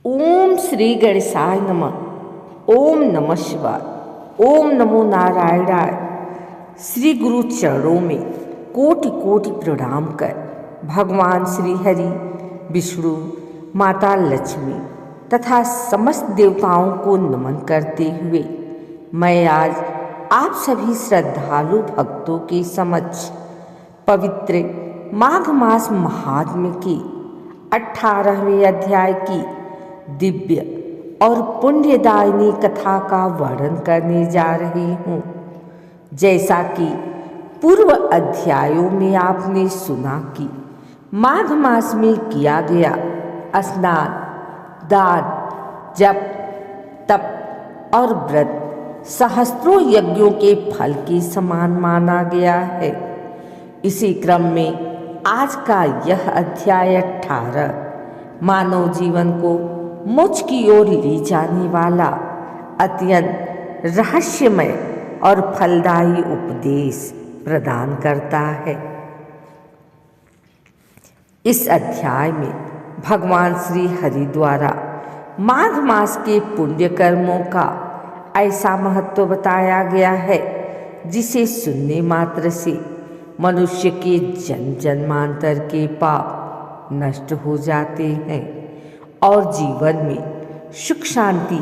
ओम श्री गणेशाय नमः। ओम नमः शिवाय। ओम नमो नारायणाय। श्री गुरु चरणों में कोटि कोटि प्रणाम कर भगवान श्री हरि, विष्णु, माता लक्ष्मी तथा समस्त देवताओं को नमन करते हुए मैं आज आप सभी श्रद्धालु भक्तों के समक्ष पवित्र माघ मास महात्म्य के 18वें अध्याय की दिव्य और पुण्यदायिनी कथा का वर्णन करने जा रही हूँ। जैसा कि पूर्व अध्यायों में आपने सुना कि माघ मास में किया गया स्नान, दान, जप, तप और व्रत सहस्त्रों यज्ञों के फल के समान माना गया है। इसी क्रम में आज का यह अध्याय 18 मानव जीवन को मोक्ष की ओर ले जाने वाला अत्यंत रहस्यमय और फलदायी उपदेश प्रदान करता है। इस अध्याय में भगवान श्री हरि द्वारा माघ मास के पुण्य कर्मों का ऐसा महत्व बताया गया है जिसे सुनने मात्र से मनुष्य के जन्म जन्मांतर के पाप नष्ट हो जाते हैं और जीवन में सुख शांति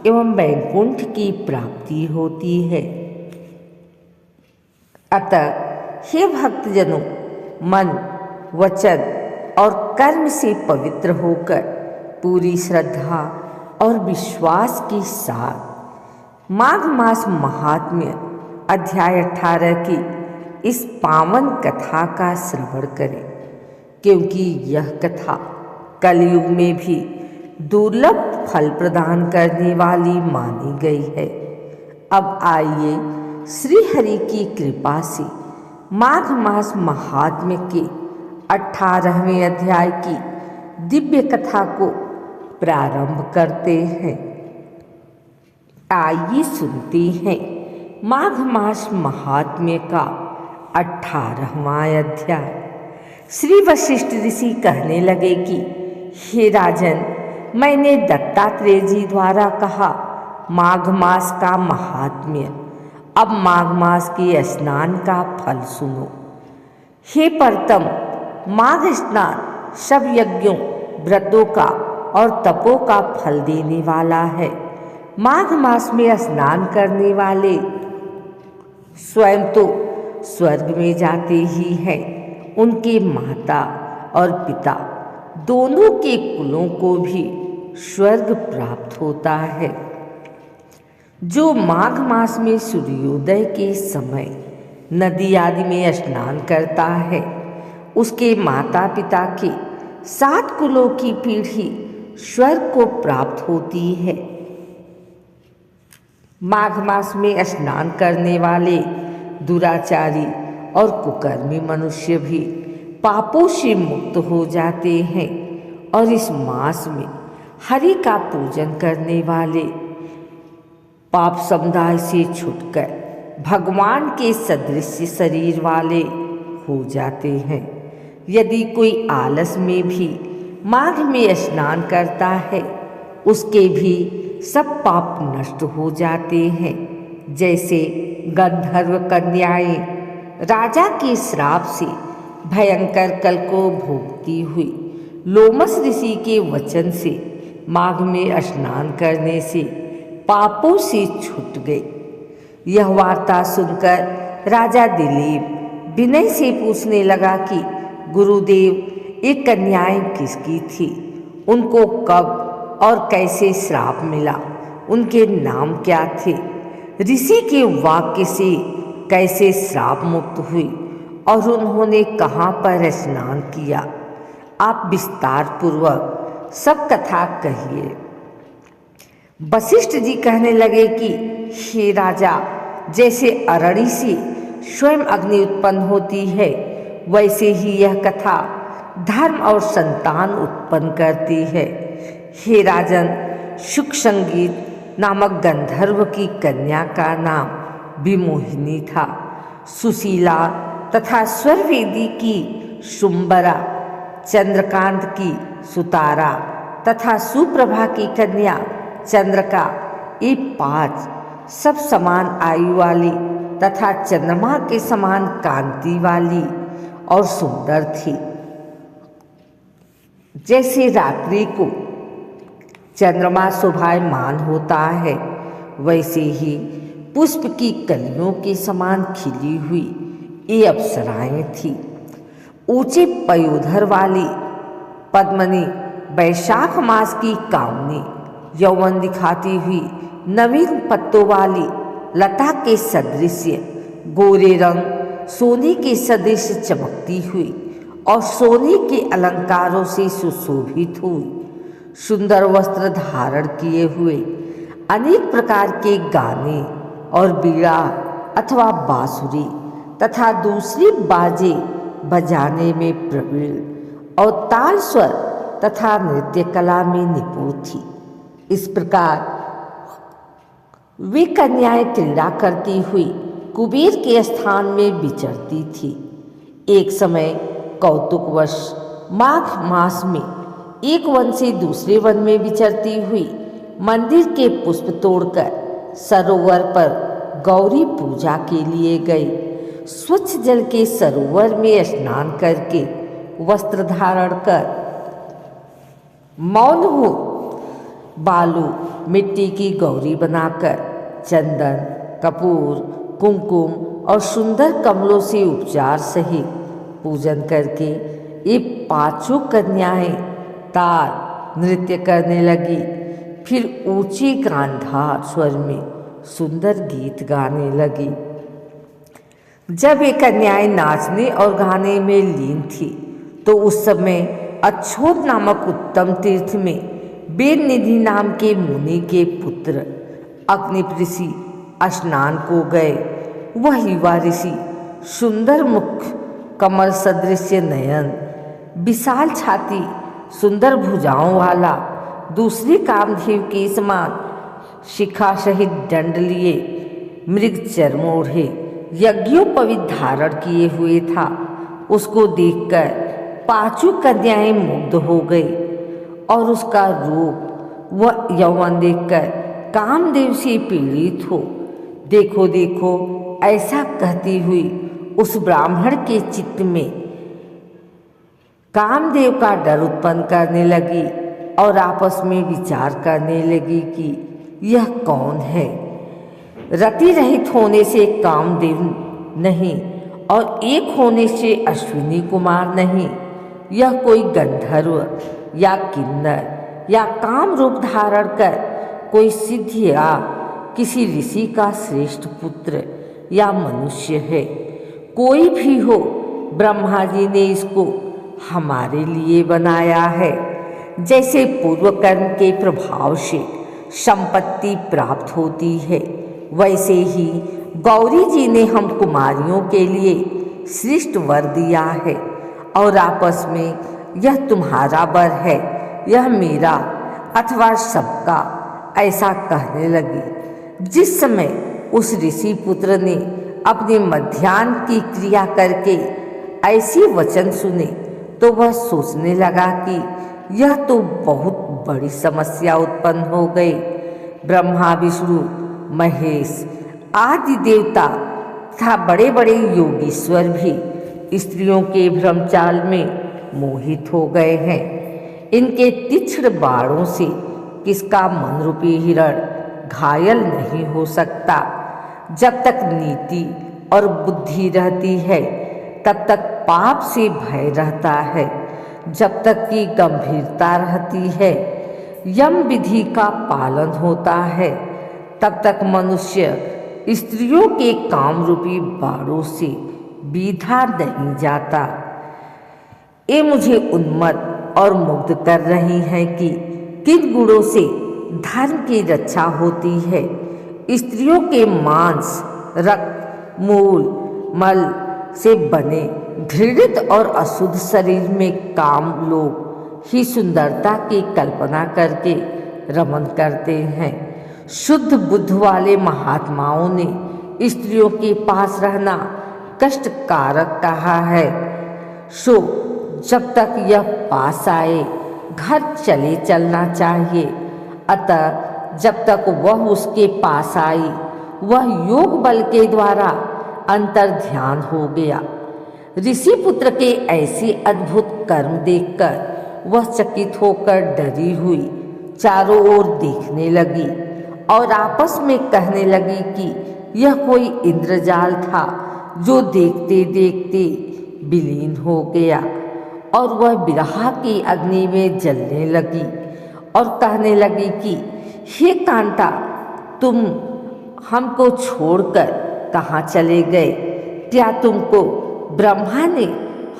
एवं वैकुंठ की प्राप्ति होती है। अतः हे भक्तजनों, मन, वचन और कर्म से पवित्र होकर पूरी श्रद्धा और विश्वास के साथ माघ मास महात्म्य अध्याय 18 की इस पावन कथा का श्रवण करें, क्योंकि यह कथा कलयुग में भी दुर्लभ फल प्रदान करने वाली मानी गई है। अब आइए श्री हरि की कृपा से माघ मास महात्म्य के 18वें अध्याय की दिव्य कथा को प्रारंभ करते हैं। आइए सुनते हैं माघ मास महात्म्य का 18वां अध्याय। श्री वशिष्ठ ऋषि कहने लगे कि हे राजन, मैंने दत्तात्रेय जी द्वारा कहा माघ मास का महात्म्य। अब माघ मास के स्नान का फल सुनो। हे परतम, माघ स्नान सब यज्ञों, व्रतों का और तपों का फल देने वाला है। माघ मास में स्नान करने वाले स्वयं तो स्वर्ग में जाते ही हैं, उनके माता और पिता दोनों के कुलों को भी स्वर्ग प्राप्त होता है। जो माघ मास में सूर्योदय के समय नदी आदि में स्नान करता है, उसके माता पिता के 7 कुलों की पीढ़ी स्वर्ग को प्राप्त होती है। माघ मास में स्नान करने वाले दुराचारी और कुकर्मी मनुष्य भी पापों से मुक्त हो जाते हैं और इस मास में हरि का पूजन करने वाले पाप समुदाय से छूटकर भगवान के सदृश शरीर वाले हो जाते हैं। यदि कोई आलस में भी माघ में स्नान करता है, उसके भी सब पाप नष्ट हो जाते हैं। जैसे गंधर्व कन्याएं राजा के श्राप से भयंकर कल को भोगती हुई लोमस ऋषि के वचन से माघ में स्नान करने से पापों से छूट गई। यह वार्ता सुनकर राजा दिलीप विनय से पूछने लगा कि गुरुदेव, ये कन्याएं किसकी थी? उनको कब और कैसे श्राप मिला? उनके नाम क्या थे? ऋषि के वाक्य से कैसे श्राप मुक्त हुई और उन्होंने कहाँ पर स्नान किया? आप विस्तार पूर्वक सब कथा कहिए। वशिष्ठ जी कहने लगे कि हे राजा, जैसे अरणी से स्वयं अग्नि उत्पन्न होती है, वैसे ही यह कथा धर्म और संतान उत्पन्न करती है। हे राजन, शुक संगीत नामक गंधर्व की कन्या का नाम विमोहिनी था। सुशीला तथा स्वरवेदी की शुंबरा, चंद्रकांत की सुतारा तथा सुप्रभा की कन्या चंद्रका, ये 5 सब समान आयु वाली तथा चंद्रमा के समान कांति वाली और सुंदर थी। जैसे रात्रि को चंद्रमा शोभायमान होता है, वैसे ही पुष्प की कलियों के समान खिली हुई ये अप्सराएं थी। ऊंचे पयोधर वाली पद्मनी, वैशाख मास की कामनी, यौवन दिखाती हुई नवीन पत्तों वाली लता के सदृश गोरे रंग सोने के सदृश चमकती हुई और सोने के अलंकारों से सुशोभित हुई, सुंदर वस्त्र धारण किए हुए, अनेक प्रकार के गाने और बीड़ा अथवा बांसुरी तथा दूसरी बाजे बजाने में प्रवीण और ताल स्वर तथा नृत्य कला में निपुण थी। इस प्रकार वे कन्याएं क्रीड़ा करती हुई कुबेर के स्थान में विचरती थी। एक समय कौतुकवश माघ मास में एक वन से दूसरे वन में विचरती हुई मंदिर के पुष्प तोड़कर सरोवर पर गौरी पूजा के लिए गई। स्वच्छ जल के सरोवर में स्नान करके वस्त्र धारण कर मौन हो बालू मिट्टी की गौरी बनाकर चंदन, कपूर, कुमकुम और सुंदर कमलों से उपचार सहित पूजन करके ये 5 कन्याएं ताल नृत्य करने लगी। फिर ऊंचे गांधार स्वर में सुंदर गीत गाने लगी। जब ये कन्याएं नाचने और गाने में लीन थी तो उस समय अच्छोत नामक उत्तम तीर्थ में वेदनिधि नाम के मुनि के पुत्र अग्निप ऋषि स्नान को गए। वह युवा ऋषि सुंदर मुख, कमल सदृश नयन, विशाल छाती, सुंदर भुजाओं वाला, दूसरे कामधेव के समान शिखा सहित दंड लिए, मृग चर्म ओढ़े, यज्ञोपवीत धारण किए हुए था। उसको देखकर 5 कन्याएं मुग्ध हो गई और उसका रूप व यौवन देखकर कामदेव से पीड़ित हो देखो देखो ऐसा कहती हुई उस ब्राह्मण के चित्त में कामदेव का डर उत्पन्न करने लगी और आपस में विचार करने लगी कि यह कौन है। रति रहित होने से कामदेव नहीं और एक होने से अश्विनी कुमार नहीं, यह कोई गंधर्व या किन्नर या काम रूप धारण कर कोई सिद्ध या किसी ऋषि का श्रेष्ठ पुत्र या मनुष्य है। कोई भी हो, ब्रह्मा जी ने इसको हमारे लिए बनाया है। जैसे पूर्व कर्म के प्रभाव से संपत्ति प्राप्त होती है, वैसे ही गौरी जी ने हम कुमारियों के लिए श्रेष्ठ वर दिया है और आपस में यह तुम्हारा वर है, यह मेरा अथवा सबका, ऐसा कहने लगी। जिस समय उस ऋषि पुत्र ने अपने मध्याह्न की क्रिया करके ऐसे वचन सुने तो वह सोचने लगा कि यह तो बहुत बड़ी समस्या उत्पन्न हो गई। ब्रह्मा, विष्णु, महेश आदि देवता तथा बड़े बड़े योगीश्वर भी स्त्रियों के भ्रमचाल में मोहित हो गए हैं। इनके तीक्ष्ण बाणों से किसका मन रूपी हिरण घायल नहीं हो सकता। जब तक नीति और बुद्धि रहती है तब तक पाप से भय रहता है। जब तक कि गंभीरता रहती है, यम विधि का पालन होता है, तब तक मनुष्य स्त्रियों के काम रूपी बाणों से बीधा नहीं जाता। ये मुझे उन्मत्त और मुग्ध कर रही हैं कि किन गुणों से धर्म की रक्षा होती है। स्त्रियों के मांस, रक्त, मूल, मल से बने घृणित और अशुद्ध शरीर में काम लोग ही सुंदरता की कल्पना करके रमन करते हैं। शुद्ध बुद्ध वाले महात्माओं ने स्त्रियों के पास रहना कष्टकारक कहा है। सो जब तक यह पास आए घर चले चलना चाहिए। अतः जब तक वह उसके पास आई, वह योग बल के द्वारा अंतर ध्यान हो गया। ऋषि पुत्र के ऐसे अद्भुत कर्म देखकर वह चकित होकर डरी हुई चारों ओर देखने लगी और आपस में कहने लगी कि यह कोई इंद्रजाल था जो देखते देखते विलीन हो गया। और वह विरह की अग्नि में जलने लगी और कहने लगी कि हे कांता, तुम हमको छोड़कर कहाँ चले गए? क्या तुमको ब्रह्मा ने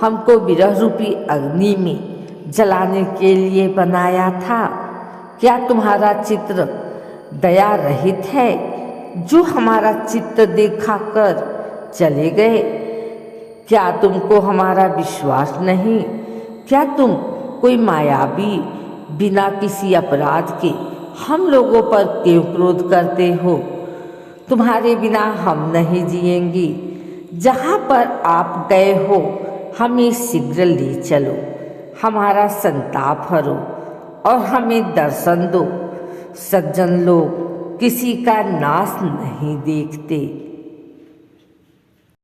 हमको विरह रूपी अग्नि में जलाने के लिए बनाया था? क्या तुम्हारा चित्र दया रहित है जो हमारा चित्त देखा कर चले गए? क्या तुमको हमारा विश्वास नहीं? क्या तुम कोई मायावी बिना किसी अपराध के हम लोगों पर क्यों क्रोध करते हो? तुम्हारे बिना हम नहीं जिएंगी। जहाँ पर आप गए हो हमें शीघ्र ले चलो, हमारा संताप हरो और हमें दर्शन दो। सज्जन लोग किसी का नाश नहीं देखते।